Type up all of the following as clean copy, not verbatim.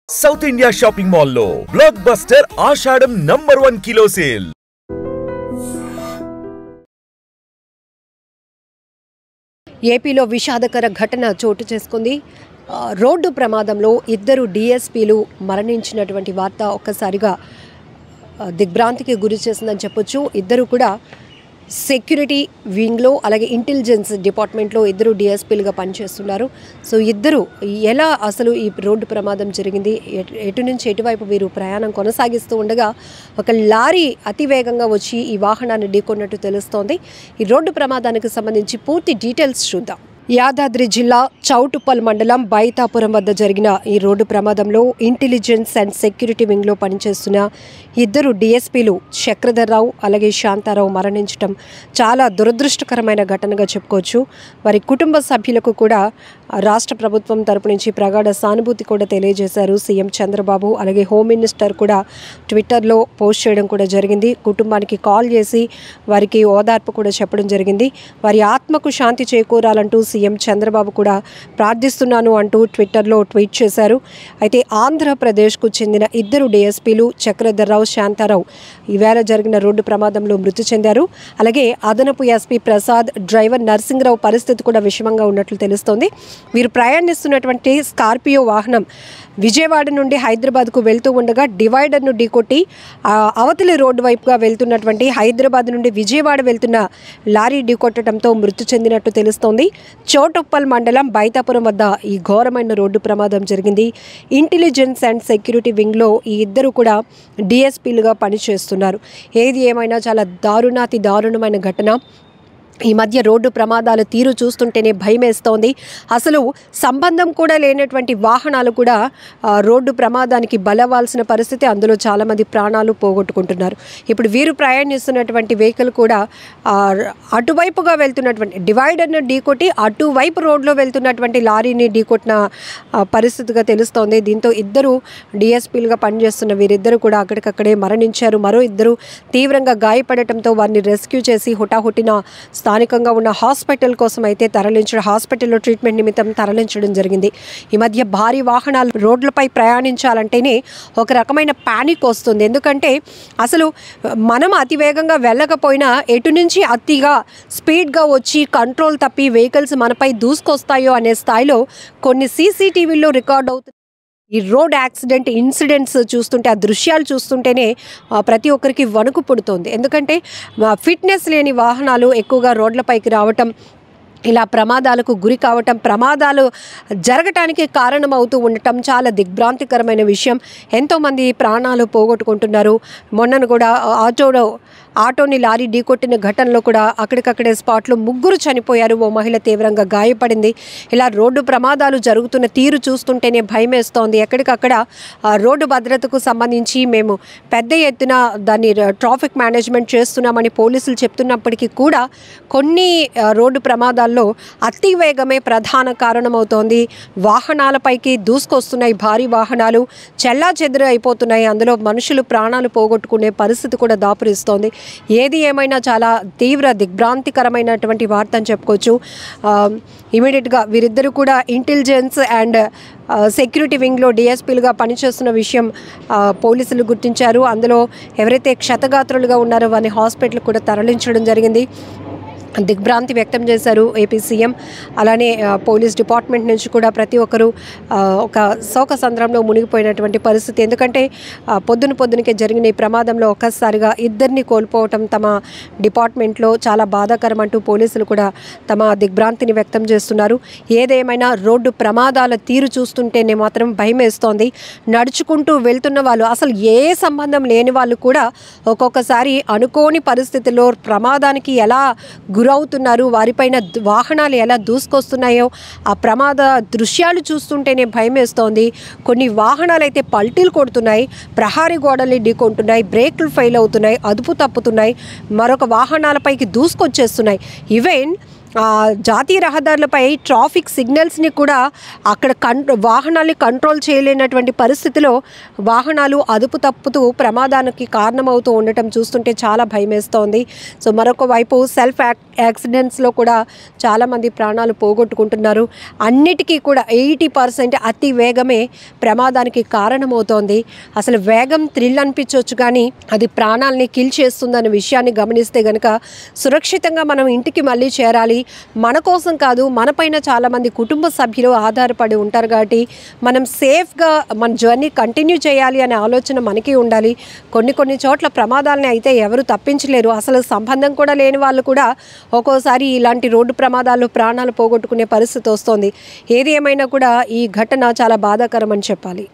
South India shopping mall లో block buster ఆషాఢం #1 kilo sale. ఏపీలో విషాదకర ఘటన చోటు చేసుకుంది. రోడ్డు ప్రమాదంలో 2 డిఎస్పీలు మరణించినటువంటి వార్త ఒక్కసారిగా దిగ్భ్రాంతికి గురి చేసిందని చెప్పొచ్చు. ఇద్దరు కూడా సెక్యూరిటీ వింగ్లో అలాగే ఇంటెలిజెన్స్ డిపార్ట్మెంట్లో 2 డిఎస్పీలుగా పనిచేస్తున్నారు. సో ఇద్దరు ఎలా అసలు ఈ రోడ్డు ప్రమాదం జరిగింది, ఎటు నుంచి ఎటువైపు వీరు ప్రయాణం కొనసాగిస్తూ ఉండగా ఒక లారీ అతివేగంగా వచ్చి ఈ వాహనాన్ని ఢీకొన్నట్టు తెలుస్తోంది. ఈ రోడ్డు ప్రమాదానికి సంబంధించి పూర్తి డీటెయిల్స్ చూద్దాం. యాదాద్రి జిల్లా చౌటుప్పల్ మండలం బైతాపురం వద్ద జరిగిన ఈ రోడ్డు ప్రమాదంలో ఇంటెలిజెన్స్ అండ్ సెక్యూరిటీ వింగ్లో పనిచేస్తున్న 2 డిఎస్పీలు చక్రధర్రావు అలాగే శాంతారావు మరణించడం చాలా దురదృష్టకరమైన ఘటనగా చెప్పుకోవచ్చు. వారి కుటుంబ సభ్యులకు కూడా రాష్ట్ర ప్రభుత్వం తరపు నుంచి ప్రగాఢ సానుభూతి కూడా తెలియజేశారు సీఎం చంద్రబాబు. అలాగే హోమ్ మినిస్టర్ కూడా ట్విట్టర్లో పోస్ట్ చేయడం కూడా జరిగింది. కుటుంబానికి కాల్ చేసి వారికి ఓదార్పు కూడా చెప్పడం జరిగింది. వారి ఆత్మకు శాంతి చేకూరాలంటూ సీఎం చంద్రబాబు కూడా ప్రార్థిస్తున్నాను అంటూ ట్విట్టర్లో ట్వీట్ చేశారు. అయితే ఆంధ్రప్రదేశ్కు చెందిన 2 డిఎస్పీలు చక్రధర్రావు, శాంతారావు ఈవేళ జరిగిన రోడ్డు ప్రమాదంలో మృతి చెందారు. అలాగే అదనపు ఎస్పీ ప్రసాద్, డ్రైవర్ నర్సింగరావు పరిస్థితి కూడా విషమంగా ఉన్నట్లు తెలుస్తోంది. వీరు ప్రయాణిస్తున్నటువంటి స్కార్పియో వాహనం విజయవాడ నుండి హైదరాబాద్కు వెళ్తూ ఉండగా డివైడర్ను ఢీకొట్టి అవతలి రోడ్డు వైపుగా వెళ్తున్నటువంటి హైదరాబాద్ నుండి విజయవాడ వెళ్తున్న లారీ ఢీకొట్టడంతో మృతి చెందినట్టు తెలుస్తోంది. చౌటుప్పల్ మండలం బైతాపురం వద్ద ఈ ఘోరమైన రోడ్డు ప్రమాదం జరిగింది. ఇంటెలిజెన్స్ అండ్ సెక్యూరిటీ వింగ్లో ఈ 2 కూడా డిఎస్పీలుగా పనిచేస్తున్నారు. ఏది ఏమైనా చాలా దారుణాతి దారుణమైన ఘటన. ఈ మధ్య రోడ్డు ప్రమాదాల తీరు చూస్తుంటేనే భయమేస్తోంది. అసలు సంబంధం కూడా లేనటువంటి వాహనాలు కూడా రోడ్డు ప్రమాదానికి బలవాల్సిన పరిస్థితి. అందులో చాలామంది ప్రాణాలు పోగొట్టుకుంటున్నారు. ఇప్పుడు వీరు ప్రయాణిస్తున్నటువంటి వెహికల్ కూడా అటువైపుగా వెళ్తున్నటువంటి డివైడర్ను ఢీకొట్టి అటువైపు రోడ్లో వెళ్తున్నటువంటి లారీని ఢీకొట్టిన పరిస్థితిగా తెలుస్తోంది. దీంతో 2 డిఎస్పీలుగా పనిచేస్తున్న వీరిద్దరూ కూడా అక్కడికక్కడే మరణించారు. మరో 2 తీవ్రంగా గాయపడటంతో వారిని రెస్క్యూ చేసి హుటాహుటిన స్థానికంగా ఉన్న హాస్పిటల్ కోసం అయితే హాస్పిటల్లో ట్రీట్మెంట్ నిమిత్తం తరలించడం జరిగింది. ఈ మధ్య భారీ వాహనాలు రోడ్లపై ప్రయాణించాలంటేనే ఒక రకమైన ప్యానిక్ వస్తుంది. ఎందుకంటే అసలు మనం అతివేగంగా వెళ్ళకపోయినా ఎటు నుంచి అతిగా స్పీడ్గా వచ్చి కంట్రోల్ తప్పి వెహికల్స్ మనపై దూసుకొస్తాయో అనే స్థాయిలో కొన్ని సీసీటీవీల్లో రికార్డ్ అవుతుంది. ఈ రోడ్ యాక్సిడెంట్ ఇన్సిడెంట్స్ చూస్తుంటే, ఆ దృశ్యాలు చూస్తుంటేనే ప్రతి ఒక్కరికి వణుకు పుడుతోంది. ఎందుకంటే ఫిట్నెస్ లేని వాహనాలు ఎక్కువగా రోడ్లపైకి రావటం, ఇలా ప్రమాదాలకు గురి కావటం, ప్రమాదాలు జరగటానికి కారణమవుతూ ఉండటం చాలా దిగ్భ్రాంతికరమైన విషయం. ఎంతోమంది ప్రాణాలు పోగొట్టుకుంటున్నారు. మొన్నను కూడా ఆటోని లారీ ఢీకొట్టిన ఘటనలో కూడా అక్కడికక్కడే స్పాట్లో 3 చనిపోయారు. ఓ మహిళ తీవ్రంగా గాయపడింది. ఇలా రోడ్డు ప్రమాదాలు జరుగుతున్న తీరు చూస్తుంటేనే భయమేస్తోంది. ఎక్కడికక్కడ రోడ్డు భద్రతకు సంబంధించి మేము పెద్ద ఎత్తున దాన్ని ట్రాఫిక్ మేనేజ్మెంట్ చేస్తున్నామని పోలీసులు చెప్తున్నప్పటికీ కూడా కొన్ని రోడ్డు ప్రమాదాల్లో అతి వేగమే ప్రధాన కారణమవుతోంది. వాహనాలపైకి దూసుకొస్తున్నాయి భారీ వాహనాలు, చెల్లాచెదురు అయిపోతున్నాయి. అందులో మనుషులు ప్రాణాలు పోగొట్టుకునే పరిస్థితి కూడా దాపురిస్తోంది. ఏది ఏమైనా చాలా తీవ్ర దిగ్భ్రాంతికరమైనటువంటి వార్త అని చెప్పుకోవచ్చు. ఇమీడియట్గా వీరిద్దరూ కూడా ఇంటెలిజెన్స్ అండ్ సెక్యూరిటీ వింగ్లో డిఎస్పీలుగా పనిచేస్తున్న విషయం పోలీసులు గుర్తించారు. అందులో ఎవరైతే క్షతగాత్రులుగా ఉన్నారో వారిని హాస్పిటల్ కూడా తరలించడం జరిగింది. దిగ్భ్రాంతి వ్యక్తం చేశారు ఏపీ సీఎం. అలానే పోలీస్ డిపార్ట్మెంట్ నుంచి కూడా ప్రతి ఒక్కరూ ఒక శోక సంద్రంలో మునిగిపోయినటువంటి పరిస్థితి. ఎందుకంటే పొద్దునకే జరిగిన ఈ ప్రమాదంలో ఒక్కసారిగా 2 కోల్పోవటం తమ డిపార్ట్మెంట్లో చాలా బాధాకరం అంటూ పోలీసులు కూడా తమ దిగ్భ్రాంతిని వ్యక్తం చేస్తున్నారు. ఏదేమైనా రోడ్డు ప్రమాదాల తీరు చూస్తుంటేనే మాత్రం భయం వేస్తోంది. నడుచుకుంటూ వెళ్తున్న వాళ్ళు, అసలు ఏ సంబంధం లేని వాళ్ళు కూడా ఒక్కొక్కసారి అనుకోని పరిస్థితుల్లో ప్రమాదానికి ఎలా గురవుతున్నారు, వారిపైన వాహనాలు ఎలా దూసుకొస్తున్నాయో ఆ ప్రమాద దృశ్యాలు చూస్తుంటేనే భయం వేస్తోంది. కొన్ని వాహనాలు అయితే పల్టీలు కొడుతున్నాయి, ప్రహారీ గోడల్ని ఢీకొంటున్నాయి, బ్రేకులు ఫెయిల్ అవుతున్నాయి, అదుపు తప్పుతున్నాయి, మరొక వాహనాలపైకి దూసుకొచ్చేస్తున్నాయి. ఈవెన్ జాతీయ రహదారులపై ట్రాఫిక్ సిగ్నల్స్ని కూడా అక్కడ వాహనాల్ని కంట్రోల్ చేయలేనటువంటి పరిస్థితిలో వాహనాలు అదుపు తప్పుతూ ప్రమాదానికి కారణమవుతూ ఉండటం చూస్తుంటే చాలా భయమేస్తోంది. సో మరొక వైపు సెల్ఫ్ యాక్సిడెంట్స్లో కూడా చాలామంది ప్రాణాలు పోగొట్టుకుంటున్నారు. అన్నిటికీ కూడా 80% అతి వేగమే ప్రమాదానికి కారణమవుతోంది. అసలు వేగం థ్రిల్ అనిపించవచ్చు కానీ అది ప్రాణాలని కిల్ చేస్తుందనే విషయాన్ని గమనిస్తే కనుక సురక్షితంగా మనం ఇంటికి మళ్ళీ చేరాలి. మన కోసం కాదు, మనపైన చాలామంది కుటుంబ సభ్యులు ఆధారపడి ఉంటారు కాబట్టి మనం సేఫ్గా మన జర్నీ కంటిన్యూ చేయాలి అనే ఆలోచన మనకి ఉండాలి. కొన్ని చోట్ల ప్రమాదాలని అయితే ఎవరు తప్పించలేరు. అసలు సంబంధం కూడా లేని వాళ్ళు కూడా ఒక్కోసారి ఇలాంటి రోడ్డు ప్రమాదాల్లో ప్రాణాలు పోగొట్టుకునే పరిస్థితి వస్తుంది. ఏది ఏమైనా కూడా ఈ ఘటన చాలా బాధాకరం అని చెప్పాలి.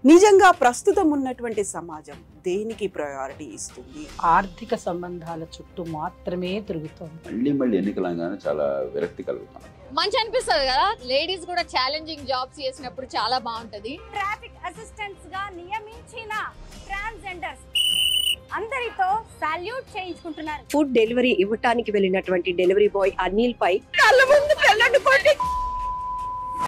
నిజంగా ప్రస్తుతం ఉన్నటువంటి సమాజం దేనికి ప్రయారిటీ ఇస్తుంది? ఆర్థిక సంబంధాల చుట్టూ మాత్రమే తిరుగుతోంది. మళ్ళీ ఎన్నికలంగానే చాలా విరక్తి కలుగుతాం. మంచి అనిపిస్తుంది కదా, లేడీస్ కూడా ఛాలెంజింగ్ జాబ్స్ చేసినప్పుడు చాలా బాగుంటది. ట్రాఫిక్ అసిస్టెంట్స్ గా నియమించిన ట్రాన్స్జెండర్స్ అందరితో సాల్యూట్ చేయించుకుంటున్నారు. ఫుడ్ డెలివరీ ఇవ్వటానికి వెళ్ళినటువంటి డెలివరీ బాయ్ అనిల్ పై కళ్ళ ముందు